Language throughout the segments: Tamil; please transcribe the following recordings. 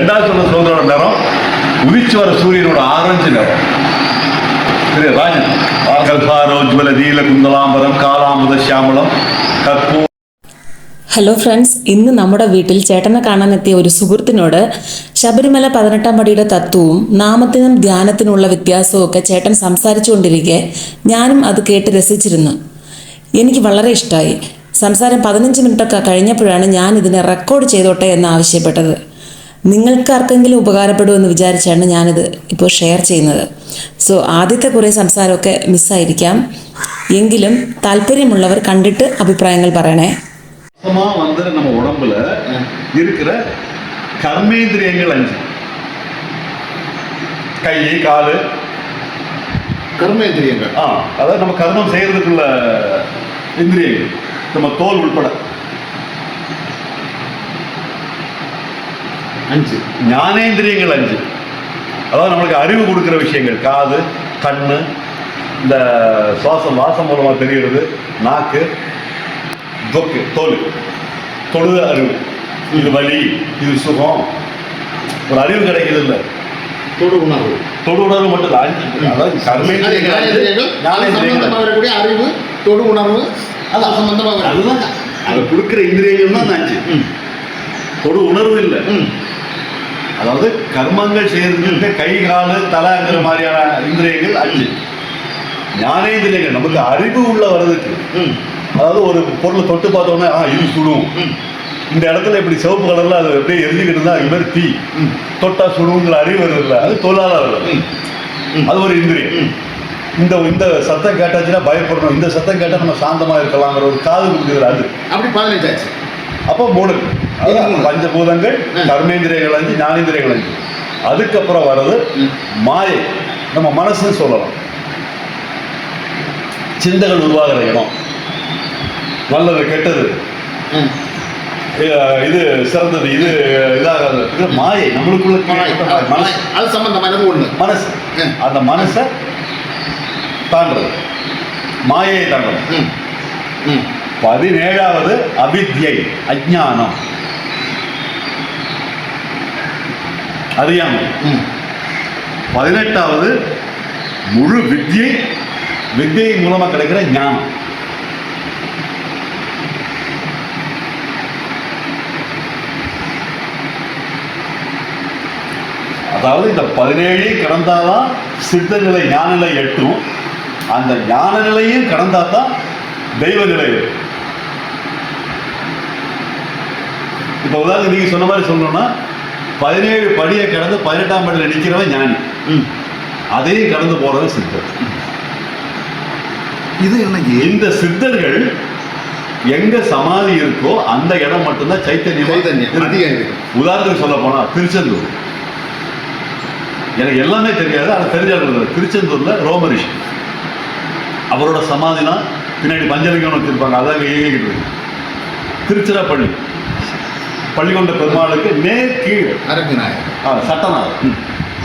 ரெண்டாவது சொன்ன ஸ்லோகத்தோட நிறம் உதிச்சு வர சூரியனோட ஆரஞ்சு நிறம். ராஜன் கல்பாரோஜ்வல நீல കുന്തളാംബരം കാലാമൃത ശ്യാമളം കർപ്പൂ. ഹലോ ഫ്രണ്ട്സ്, ഇന്ന് നമ്മുടെ വീട്ടിൽ ചേട്ടനെ കാണാനെത്തിയ ഒരു സുഹൃത്തിനോട് ശബരിമല 18-ാം പടിയുടെ തത്വവും നാമത്തിനും ധ്യാനത്തിനുള്ള വ്യത്യാസവും ഒക്കെ ചേട്ടൻ സംസാരിച്ചുകൊണ്ടിരിക്കെ ഞാനും അത് കേട്ട് രസിച്ചിരുന്നു. എനിക്ക് വളരെ ഇഷ്ടമായി. സംസാരം 15 മിനിറ്റൊക്കെ കഴിഞ്ഞപ്പോഴാണ് ഞാൻ ഇതിനെ റെക്കോർഡ് ചെയ്തോട്ടെ എന്ന് ആവശ്യപ്പെട്ടത്. നിങ്ങൾക്കാർക്കെങ്കിലും ഉപകാരപ്പെടുമെന്ന് വിചാരിച്ചാണ് ഞാനിത് ഇപ്പോൾ ഷെയർ ചെയ്യുന്നത്. സോ ആദ്യത്തെ കുറേ സംസാരമൊക്കെ മിസ്സായിരിക്കാം, എങ്കിലും താല്പര്യമുള്ളവർ കണ്ടിട്ട് അഭിപ്രായങ്ങൾ പറയണേ. வந்து நம்ம உடம்புல இருக்கிற கர்மேந்திரியங்கள் 5, கை காலு கர்மேந்திரியங்கள். அதாவது நம்ம கர்மம் செய்யறதுக்குள்ள இந்திரியங்கள், நம்ம தோல் உட்பட 5 ஞானேந்திரியங்கள் 5. அதாவது நம்மளுக்கு அறிவு கொடுக்குற விஷயங்கள் காது, கண்ணு, இந்த சுவாசம் வாசம் மூலமாக தெரிகிறது, நாக்கு, தொக்கு, தோல், தொழுத அறிவு, இது வலி, இது சுகம், ஒரு அறிவு கிடைக்குது. இல்லை தொடு உணர்வு, தொடு உணர்வு மட்டும் இல்லை, 5. அதாவது ஞானேந்திரியங்கள் வரக்கூடிய அறிவு, தொடு உணர்வு, அது சம்பந்தமாக அதுதான் அதை கொடுக்குற இந்திரியங்கள் தான் 5. தொடு உணர்வு இல்லை. அதாவது கர்மங்கள் செய்யறதுக்கு கை காலு தலைங்கிற மாதிரியான இந்திரியங்கள் 5. ஞானேந்திரியங்கள் நமக்கு அறிவு உள்ள வர்றதுக்கு, அதாவது ஒரு பொருளை தொட்டு பார்த்தோன்னே இது சுடும், இந்த இடத்துல இப்படி சிவப்பு கலர்ல அது எப்படியே எரிஞ்சுக்கிட்டு இருந்தா இது மாதிரி தீ தொட்டா சுடுங்கிற அறிவு வருது இல்லை, அது தொழிலாளர் வருது, அது ஒரு இந்திரியம். இந்த சத்தம் கேட்டாச்சுன்னா பயப்படணும், இந்த சத்தம் கேட்டால் நம்ம சாந்தமா இருக்கலாங்கிற ஒரு காது கொடுக்குறது, அது அப்படி 15 ஆச்சு. அப்போ 3 பஞ்சபூதங்கள், கர்மேந்திரியங்கள் 5, ஞானேந்திரியங்கள் 5. அதுக்கப்புறம் வர்றது மாயை, நம்ம மனசுன்னு சொல்லலாம். சிந்தைகள் உருவாகிற இடம், நல்லது கெட்டது, இது சிறந்தது, இது இதாகாது, மாயை நம்மளுக்குள்ள மனசு, அது சம்பந்தமானது ஒண்ணு மனசு. அந்த மனசை தாண்டது, மாயையை தாண்டது. 17வது அவித்யை, அஜ்ஞானம், அறியாமை. 18வது முழு வித்யை, வித்யை மூலமா கிடைக்கிற ஞானம். அதாவது இந்த 17 கடந்தாதான் சித்த நிலை ஞான நிலை எட்டும், அந்த ஞான நிலையும் கடந்தாதான் தெய்வ நிலை. இப்ப உதாரணம் நீங்க சொன்ன மாதிரி சொல்லணும்னா 17 படியை கடந்து 18ஆம் படியில் நிற்கிறவன் ஞானி, அதையும் கடந்து போறவன் சித்தர். இது என்ன, இந்த சித்தர்கள் எங்க சமாதி இருக்கோ அந்த இடம் மட்டும்தான் சைத்தன்யம் அதிகம் இருக்கு. உதாரணத்துக்கு சொல்ல போனா திருச்செந்தூர், எனக்கு எல்லாமே தெரியாது, அதை தெரிஞ்சாங்க. திருச்செந்தூர்ல ரோமரிஷி, அவரோட சமாதினா பின்னாடி பஞ்சலிங்கம் வச்சிருப்பாங்க, அதான் இயங்கிக்கிட்டு இருக்கு. திருச்சிராப்பள்ளி பள்ளிகொண்ட பெருமாளுக்கு நேர் கீழே சட்டநாதர்,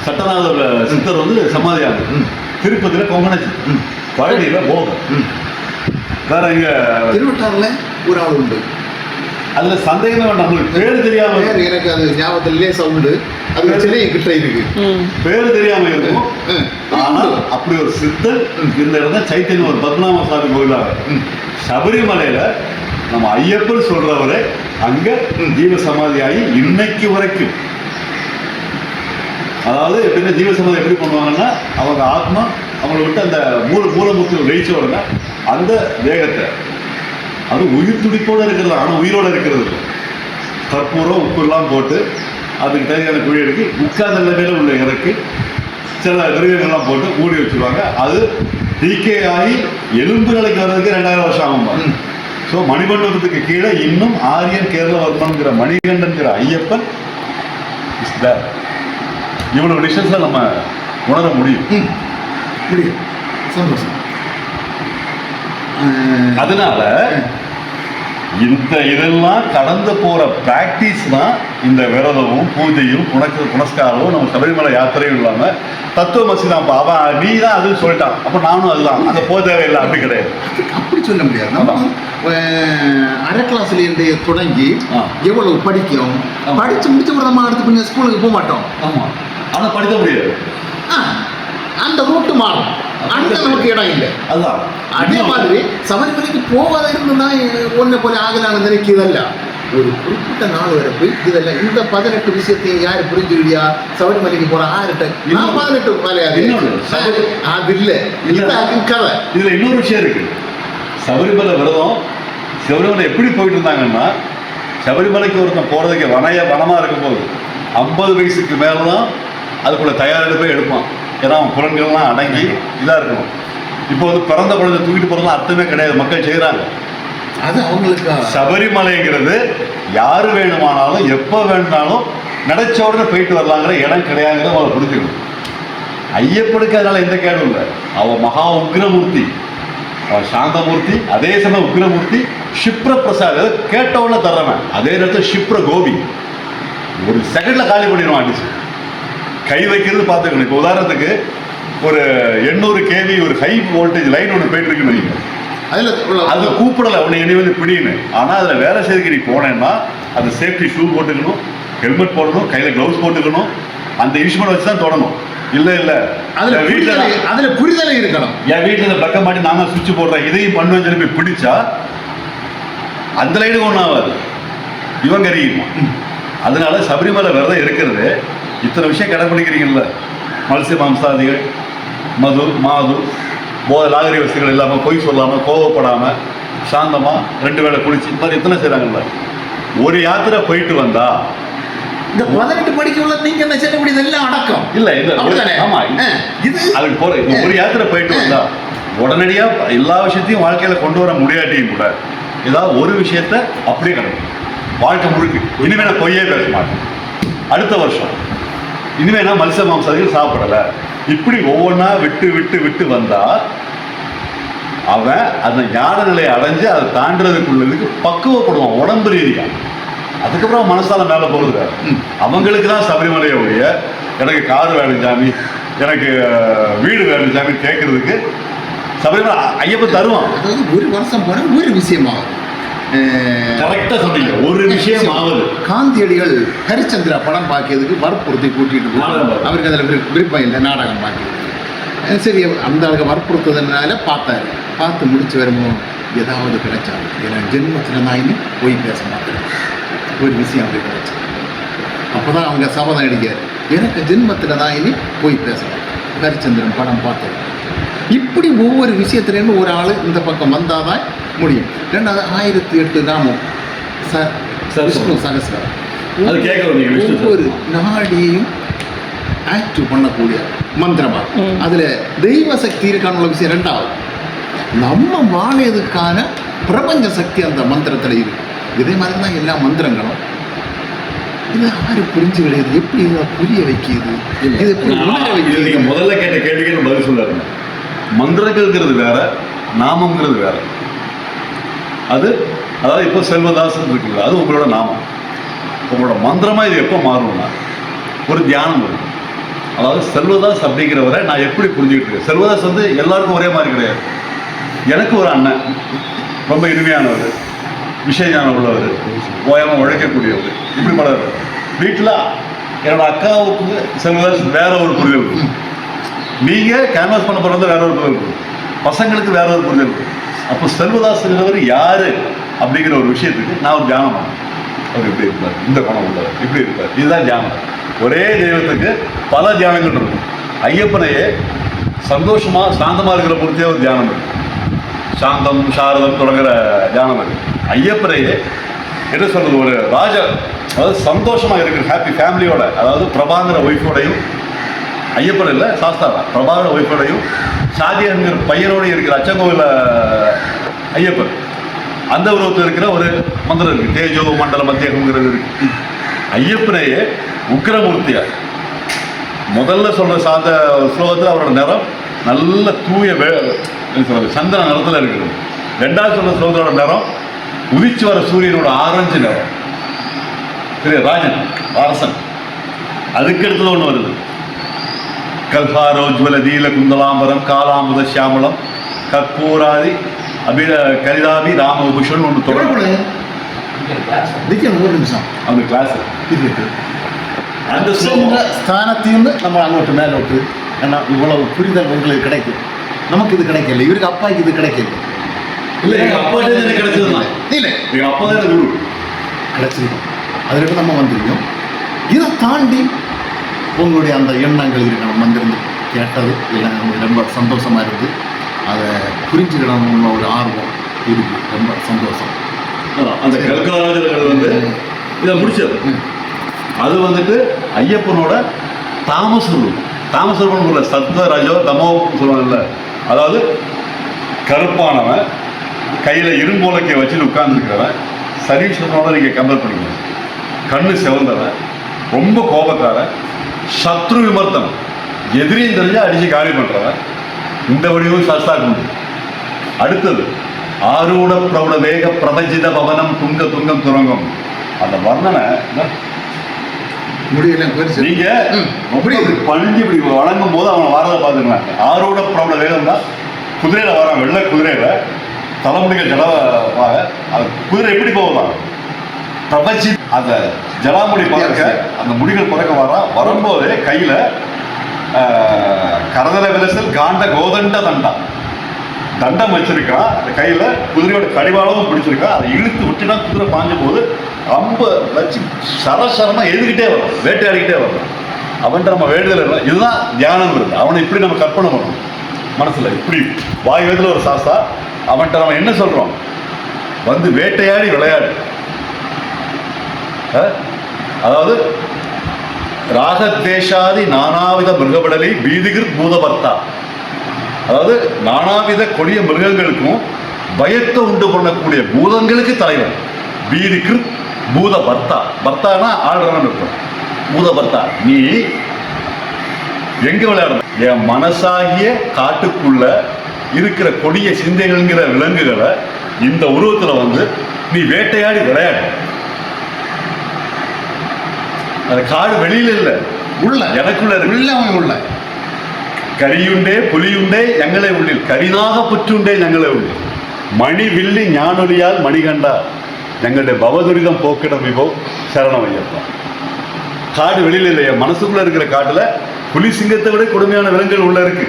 சட்டநாதர் சித்தர் வந்து சமாதியாகும். திருப்பதியில கொங்கணச்சி, பழனியில போகம், வேற இங்க திருவட்டாறுல ஒரு ஆள் உண்டு. அதுல சந்தேகமே வேண்டாம், நம்மளுக்கு பேரு தெரியாம, எனக்கு அது ஞாபகத்திலே சவுண்டு, அது சிலை கிட்ட இருக்கு, பேரு தெரியாம இருக்கும். ஆனா அப்படி ஒரு சித்தர் இந்த இடம் தான் சைத்தன்யம், ஒரு பத்மநாப சுவாமி கோயிலாக. சபரிமலையில நம்ம ஐயப்பன் சொல்றவரை அங்க ஜீவ சமாதி ஆகி இன்னைக்கு வரைக்கும், அதாவது எப்படின்னா ஜீவ சமாதி எப்படி பண்ணுவாங்கன்னா, அவங்க ஆத்மா அவங்களை விட்டு அந்த மூலமுத்து வெயிச்ச உடனே அந்த தேகத்தை, அது உயிர் துடிப்போடு இருக்கிறது, ஆனால் உயிரோடு இருக்கிறது, கற்பூரம் உப்பு எல்லாம் போட்டு அதுக்கு தேவையான குழி எடுக்கி உட்கார்ந்த நிலைமையில உள்ள இறக்கி சில கிரகங்கள்லாம் போட்டு மூடி வச்சுருவாங்க. அது டிகே ஆகி எலும்பு நிலைக்கு வர்றதுக்கு 2000 வருஷம் ஆகும். ஸோ மணிமண்டபத்துக்கு கீழே இன்னும் ஆரியன் கேரளவர்மன்கிற மணிகண்டன்கிற ஐயப்பன் இஸ் தேர். இவ்வளவு டிஸ்டன்ஸை நம்ம உணர முடியும். சந்தோஷம். அதனால இதெல்லாம் கடந்து போற பிராக்டிஸ் தான் இந்த விரதமும் பூஜையும் புனஸ்காரமும் நம்ம சபரிமலை யாத்திரையும் இல்லாம தத்துவமசி தான். அவன் நீ தான் அது சொல்லிட்டான், அப்ப நானும் அதுதான், அந்த போக தேவையில்லை அப்படி கிடையாது. அப்படி சொல்ல முடியாது. நம்ம அரை கிளாஸ்ல இருந்து தொடங்கி எவ்வளவு படிக்கிறோம், படிச்சு முடிச்ச ஒரு நம்ம அடுத்து கொஞ்சம் ஸ்கூலுக்கு போக மாட்டோம். ஆமா, ஆனா படிக்க முடியாது. அந்த ரூட்டு மாறும், அடுத்த நமக்கு இடம் இல்லை. அதுதான் அதே மாதிரி சபரிமலைக்கு போகாத இருந்துதான் ஒன்றை போல ஆகலான்னு நினைக்கிறதல்ல. ஒரு குறிப்பிட்ட நாள் வரை போய் இதெல்லாம் இந்த 18 விஷயத்தையும் யாரு புரிஞ்சுக்கிறியா? சபரிமலைக்கு போற 18 மலையாது அது இல்லை, கதை. இதுல இன்னொரு விஷயம் இருக்கு. சபரிமலை விரதம், சபரிமலை எப்படி போயிட்டு இருந்தாங்கன்னா, சபரிமலைக்கு ஒருத்தன் போறதுக்கு வனமா இருக்கும் போது 50 வயசுக்கு மேலதான் அதுக்குள்ள தயாரெடுப்பே எடுப்பான். ஏன்னா அவன் புலன்கள்லாம் அடங்கி இதாக இருக்கணும். இப்போ வந்து பிறந்த குழந்தை தூக்கிட்டு போகிறதுலாம் அர்த்தமே கிடையாது, மக்கள் செய்கிறாங்க. அது அவங்களுக்கு சபரிமலைங்கிறது யார் வேணுமானாலும் எப்போ வேணுனாலும் நினைச்ச உடனே போயிட்டு வரலாங்கிற இடம் கிடையாதுங்கிறத அவளை புரிஞ்சுக்கணும். ஐயப்பனுக்கு அதனால எந்த கேடும் இல்லை. அவன் மகா உக்ரமூர்த்தி, அவன் சாந்தமூர்த்தி, அதே சமயம் உக்ரமூர்த்தி, ஷிப்ர பிரசாத் கேட்டவுடனே தர்றவன். அதே நேரத்தில் ஷிப்ர கோபி ஒரு செகண்ட்ல காலி பண்ணிடுவான் அடிச்சு. கை வைக்கிறது பார்த்துக்கணும். இப்போ உதாரணத்துக்கு ஒரு 800 kV ஒரு ஹை வோல்டேஜ் லைன் ஒன்று போயிட்டு இருக்குன்னு, அது கூப்பிடலை உன்னை என்னை வந்து பிடின்னு. ஆனால் அதில் வேலை செய்துக்கு நீ போனேன்னா அது சேஃப்டி ஷூ போட்டுக்கணும், ஹெல்மெட் போடணும், கையில் க்ளவுஸ் போட்டுக்கணும், அந்த இன்ஸ்ட்ருமெண்ட் வச்சு தான் தொடணும். இல்லை அதில் புரிதலை இருக்கணும். என் வீட்டில் இந்த பக்கம் மாட்டி நான் தான் சுவிட்ச் போடுறேன் இதையும் பண்ணுவேன்னு சொல்லி போய் பிடிச்சா அந்த லைனுக்கு ஒன்றும் ஆகாது, இவங்க அறியுமா. அதனால சபரிமலை விரதம் இருக்கிறது. இத்தனை விஷயம் கடைப்பிடிக்கிறீங்கல்ல, மத்ஸ்ய மாம்சாதிகள், மாது போதை நாகரிக வசதிகள் இல்லாமல், பொய் சொல்லாமல், கோவப்படாமல், சாந்தமாக 2 வேளை குளிச்சு இந்த மாதிரி எத்தனை செய்கிறாங்கல்ல. ஒரு யாத்திரை போயிட்டு வந்தா இந்த 18 படிக்க உள்ள நீங்க என்ன செய்ய முடியுது எல்லாம் அடக்கம் இல்லை. ஆமா, இது அதுக்கு போற ஒரு யாத்திரை போயிட்டு வந்தா உடனடியாக எல்லா விஷயத்தையும் வாழ்க்கையில் கொண்டு வர முடியாட்டியும் கூட ஏதாவது ஒரு விஷயத்த அப்படியே கிடக்கும் வாழ்க்கை முழுக்க. இனிமே நான் பொய்யே பேச மாட்டேன், அடுத்த வருஷம் இனிமே நான் மத்ஸ்ய மாம்சாதிகள் சாப்பிடலை, இப்படி ஒவ்வொன்றா விட்டு விட்டு விட்டு வந்தா அவன் அந்த ஞான நிலையை அடைஞ்சு அதை தாண்டதுக்குள்ளதுக்கு பக்குவப்படுவான் உடம்பு ரீதியாக. அதுக்கப்புறம் மனசால மேலே போகிறது அவங்களுக்கு தான் சபரிமலையை ஒழிய எனக்கு கார் வேணும் சாமி, எனக்கு வீடு வேணும் சாமி கேட்கறதுக்கு சபரிமலை ஐயப்பன் தருவான். அதாவது ஒரு வருஷம் போற ஒரு விஷயமாகும். கரெக்டாக சொன்னீங்க, ஒரு விஷயம் ஆகுது. காந்தியடிகள் ஹரிச்சந்திரா படம் பார்க்கிறதுக்கு வற்புறுத்தி கூட்டிட்டு போனாங்க. அவருக்கு அதில் விருப்பம் இல்லை நாடகம் பார்க்கிறது. சரி, அந்த அளவுக்கு வற்புறுத்ததுனால பார்த்தாரு. பார்த்து முடிச்சு வரும்போது ஏதாவது கிடைச்சாரு. ஏன்னா ஜென்மத்தில் நான் இன்னும் போய் பேச மாட்டேன், ஒரு விஷயம் அப்படி கிடைச்சாரு. அப்போ தான் அவங்க சபதம் எடுக்காரு, எனக்கு ஜென்மத்தில் தான் இனி போய் பேச மாட்டேன். ஹரிச்சந்திரன் படம் பார்த்தது. இப்படி ஒவ்வொரு விஷயத்துலேருந்து ஒரு ஆள் இந்த பக்கம் வந்தால் தான் முடியும். 2008 நாமம் விஷ்ணு சகஸ்ரம் ஒவ்வொரு நாடியையும் ஆக்டிவ் பண்ணக்கூடிய மந்திரமா. அதுல தெய்வ சக்தி இருக்கான விஷயம் 2வது. நம்ம வாழறதுக்கான பிரபஞ்ச சக்தி அந்த மந்திரத்துல இருக்கு. இதே மாதிரி தான் எல்லா மந்திரங்களும். இதை யாரு புரிஞ்சு கிடையாது, எப்படி இதை புரிய வைக்கிறது, இது எப்படி உணர வைக்கிறது? நீங்க முதல்ல கேட்ட கேள்விக்கு பதில் சொல்லாருங்க. மந்திரங்கள்ங்கிறது வேற, நாமங்கிறது வேற. அது அதாவது இப்போ செல்வதாசன் இருக்குல்ல, அது உங்களோட நாமம். உங்களோட மந்திரமா இது எப்போ மாறும்னா ஒரு தியானம் இருக்கும். அதாவது செல்வதாஸ் அப்படிங்கிறவரை நான் எப்படி புரிஞ்சுக்கிட்டு இருக்கேன். செல்வதாஸ் வந்து எல்லாருக்கும் ஒரே மாதிரி கிடையாது. எனக்கு ஒரு அண்ணன் ரொம்ப இனிமையானவர், விஷய ஞானம் உள்ளவர், ஓயாமல் உழைக்கக்கூடியவர், இப்படி பலர். வீட்டில் என்னோட அக்காவுக்கு செல்வதாஸ் வேற ஒரு புரிதல் இருக்கும், நீங்கள் கேன்வாஸ் பண்ண போகிறது வேற ஒரு புரிதல் இருக்கும், பசங்களுக்கு வேற ஒரு புரிதல் இருக்கும். அப்போ செல்வதாசுங்கிறவர் யாரு அப்படிங்கிற ஒரு விஷயத்துக்கு நான் ஒரு தியானம் பண்ணேன். அவர் இப்படி இருப்பார், இந்த குணம் உள்ளவர், இப்படி இருப்பார், இதுதான் தியானம். ஒரே தெய்வத்துக்கு பல தியானங்கள் இருக்கும். ஐயப்பனையே சந்தோஷமா சாந்தமா இருக்கிற பொறுத்தே ஒரு தியானம் இருக்கு. சாந்தம் சாரதம் தொடங்குற தியானம் இருக்கு. ஐயப்பனையே என்ன சொல்றது, ஒரு ராஜா, அதாவது சந்தோஷமா இருக்கிற ஹாப்பி ஃபேமிலியோட, அதாவது பிரபாங்கிற ஒய்ஃபோடையும், ஐயப்பன் இல்லை சாஸ்தாரா, பிரபாகர ஒய்ஃபோடையும் சாதியங்கிற பையனோடையும் இருக்கிற அச்சங்கோவில ஐயப்பன் அந்த உருவத்தில் இருக்கிற ஒரு மந்திரம் இருக்கு, தேஜோ மண்டல மத்தியகங்கிறது இருக்கு. ஐயப்பனையே உக்கிரமூர்த்தியார் முதல்ல சொல்ற சாந்த ஸ்லோகத்தில் அவரோட நிறம் நல்ல தூய சந்தன நிறத்தில் இருக்குது. 2வது சொல்ற ஸ்லோகத்தோட நிறம் உதிச்சு வர சூரியனோட ஆரஞ்சு நிறம், சரி, ராஜன் அரசன். அதுக்கு அடுத்தது ஒண்ணு வருது, கல்ஹாரோஜ்வல தீல குந்தலாம்பரம் காலாமுத சியாமலம் கற்பூராதி கரிதாபி ராமபூஷன் ஒன்று தொடர்பு. நிற்கணும் ஒரு நிமிஷம். அந்த கிளாஸ் அந்த ஸ்தானத்தையும் நம்ம அங்கோட்டு மேலோட்டு, ஏன்னா இவ்வளவு புரிதல் உங்களுக்கு கிடைக்கும். நமக்கு இது கிடைக்கல, இவருக்கு அப்பாவுக்கு இது கிடைக்கல. இல்லை, எங்கள் அப்பா எனக்கு கிடைச்சதுதான். இல்லை, எங்கள் அப்பா தான் குரு கிடைச்சிருக்கோம். அதில் நம்ம வந்திருக்கோம். இதை தாண்டி உங்களுடைய அந்த எண்ணங்கள் இருக்கணும். வந்திருந்து கேட்டது எல்லாம் ரொம்ப சந்தோஷமா இருந்து அதை புரிஞ்சுக்கணும்னு ஒரு ஆர்வம் இருக்கு. ரொம்ப சந்தோஷம். அந்த கல்கராஜர்கள் வந்து இதை முடிச்சது. அது வந்துட்டு ஐயப்பனோட தாமசூர்ல சத்வராஜோ தமோ சொல்லுவாங்கல்ல, அதாவது கருப்பானவன் கையில் இரும்போலக்கையை வச்சுட்டு உட்கார்ந்துருக்கிறவன் சரீஸ்வரனோட நீங்கள் கம்பேர் பண்ணிக்கணும். கண்ணு செவந்தவன், ரொம்ப கோபக்காரன், சத்ரு விமர்த்தனம், எதிரியும் தெரிஞ்சா அடிச்சு காலி பண்றவன். இந்த வடிவும் சாஸ்தாக்கு உண்டு. அடுத்தது ஆரூட பிரௌட வேக பிரபஞ்சித பவனம் துங்க துங்கம் துரங்கம். அந்த வர்ணனை நீங்க பணிஞ்சு இப்படி வழங்கும் போது அவனை வரதை பார்த்துக்கலாம். ஆரூட பிரௌட வேகம் தான் குதிரையில வரான், வெள்ளை குதிரையில தலைமுடிகள் ஜலவாக. அது குதிரை எப்படி போகலாம், பிரபஞ்சி அந்த ஜலாமுடி பறக்க, அந்த முடிகள் பறக்க வரும்போதே கையில கரதல விலசல் காண்ட கோதண்ட தண்டம் வச்சிருக்கான். அந்த கையில குதிரையோட கடிவாளமும் பிடிச்சிருக்கான். அதை இழுத்து விட்டுனா குதிரை பாஞ்ச போது ரொம்ப வச்சு சரசரமா எழுதிக்கிட்டே வரும், வேட்டையாடிக்கிட்டே வரும். அவன்கிட்ட நம்ம வேண்டுதல் இல்லை, இதுதான் தியானம் இருக்கு. அவனை இப்படி நம்ம கற்பனை பண்ணணும் மனசுல. இப்படி வாய் வேதில் ஒரு சாஸ்தா, அவன்கிட்ட நம்ம என்ன சொல்றோம், வந்து வேட்டையாடி விளையாடு. அதாவது ராகத்வேஷாதி நானாவித மிருகபடலி பீதிகிருத் பூதபர்த்தா. அதாவது நானாவித கொடிய மிருகங்களுக்கும் பயத்தை உண்டு பண்ணக்கூடிய பூதங்களுக்கு தலைவன். பீதிகிருத் பூதபர்த்தா. பர்த்தானா ஆடுறான்னு இருக்கும். பூதபர்த்தா, நீ எங்க விளையாடுற? என் மனசாகிய காட்டுக்குள்ள இருக்கிற கொடிய சிந்தைகள்ங்கிற விலங்குகளை இந்த உருவத்துல வந்து நீ வேட்டையாடி விளையாடு. அந்த காடு வெளியில இல்ல, உள்ள எனக்குள்ள உள்ள. கரியுண்டே புலியுண்டே ഞങ്ങളെ ഉള്ളിൽ കരിനാഗ പുറ്റുണ്ടേ ഞങ്ങളെ ഉള്ളിൽ മണി വില്ലി ഞാനൊലിയാൽ മണികണ്ട ഞങ്ങളുടെ பவதுரிதம் போக்கிடம் விபோ சரணமையப்ப. காடு வெளியில இல்லையா, மனசுக்குள்ள இருக்கிற காட்டுல புலி சிங்கத்தை விட கொடுமையான விலங்குகள் உள்ள இருக்கு.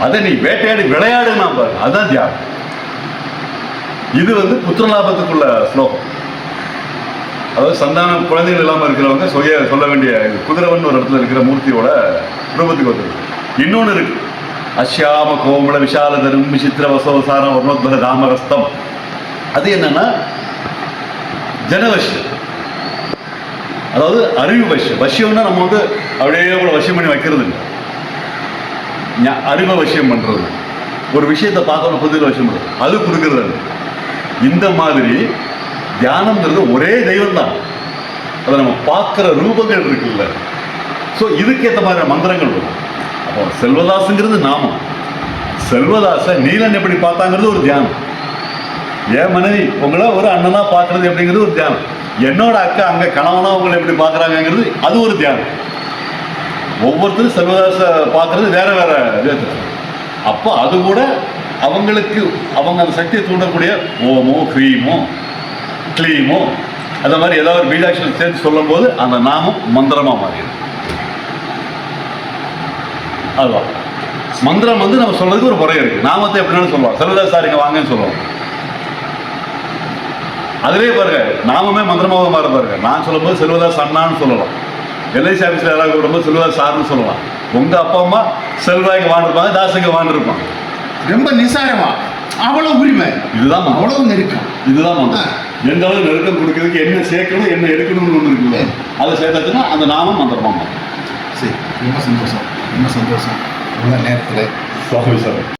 அதை நீ வேட்டையாடி விளையாடுனா பாரு, அதுதான் தியானம். இது வந்து புத்திரலாபத்துக்குள்ள ஸ்லோகம். அதாவது சந்தானம் குழந்தைகள் இல்லாமல் இருக்கிறவங்க சொல்ல வேண்டிய குதிரவன் ஒரு இடத்துல இருக்கிற மூர்த்தியோட ரூபத்துக்கு வந்துருக்கு. இன்னொன்று இருக்கு, அஷ்யாம கோமள விஷாலதரும் விசித்திர வசோசாரம் வர்ணோத்வர ராமரஸ்தம். அது என்னன்னா ஜனவசியம், அதாவது அறிவு வசியம். வசியம்னா நம்ம வந்து அப்படியே கூட வசியம் பண்ணி வைக்கிறது இல்லை, அறிவை வசியம் பண்றது. ஒரு விஷயத்தை பார்க்கணும், புதிய வசியம் பண்றது, அது கொடுக்கறது. இந்த மாதிரி தியானம்ங்கிறது ஒரே தெய்வம் தான், அதை நம்ம பார்க்குற ரூபங்கள் இருக்குல்ல. ஸோ இதுக்கேற்ற மாதிரி மந்திரங்கள் வரும். அப்போ செல்வதாசுங்கிறது நாமம். செல்வதாச நீலன் எப்படி பார்த்தாங்கிறது ஒரு தியானம். என் மனைவி உங்களை ஒரு அண்ணனா பார்க்கறது எப்படிங்கிறது ஒரு தியானம். என்னோட அக்கா அங்கே கணவனா உங்களை எப்படி பார்க்குறாங்கிறது அது ஒரு தியானம். ஒவ்வொருத்தரும் செல்வதாச பார்க்கறது வேற வேற விதத்தில். அப்போ அது கூட அவங்களுக்கு அவங்க அந்த சக்தியை தூண்டக்கூடிய ஓமோ ஹ்ரீமோ கிளீமோ அந்த மாதிரி ஏதாவது ஒரு பீஜாட்சரம் சேர்த்து சொல்லும் போது அந்த நாமம் மந்திரமா மாறிடும். அதுதான் மந்திரம். வந்து நம்ம சொல்றதுக்கு ஒரு முறை இருக்கு. நாமத்தை எப்படின்னு சொல்லுவோம், செல்வதாஸ் சார் இங்க வாங்கன்னு சொல்லுவோம். அதுலேயே பாருங்க, நாமமே மந்திரமாக மாற பாருங்க. நான் சொல்லும் போது செல்வதாஸ் அண்ணான்னு சொல்லலாம். எல்ஐசி ஆஃபீஸில் யாராவது கூடும்போது செல்வதாஸ் சார்னு சொல்லலாம். உங்க அப்பா அம்மா செல்வாய்க்கு வாழ்ந்துருப்பாங்க, தாசுக்கு வாழ்ந்துருப்பாங்க. ரொம்ப நிசாரமா அவ்வளவு உரிமை. இதுதான் அவ்வளவு நெருக்கம். இதுதான் எந்த அளவு நெருக்கம் கொடுக்கறதுக்கு என்ன சேர்க்கணும் என்ன எடுக்கணும்னு ஒன்று இருக்குல்ல, அதை சேர்த்தாச்சுன்னா அந்த நாமம் மந்திரமா மாறும். சரி, ரொம்ப சந்தோஷம், ரொம்ப சந்தோஷம். உள்ள நேரத்தில் சுவாமி சார்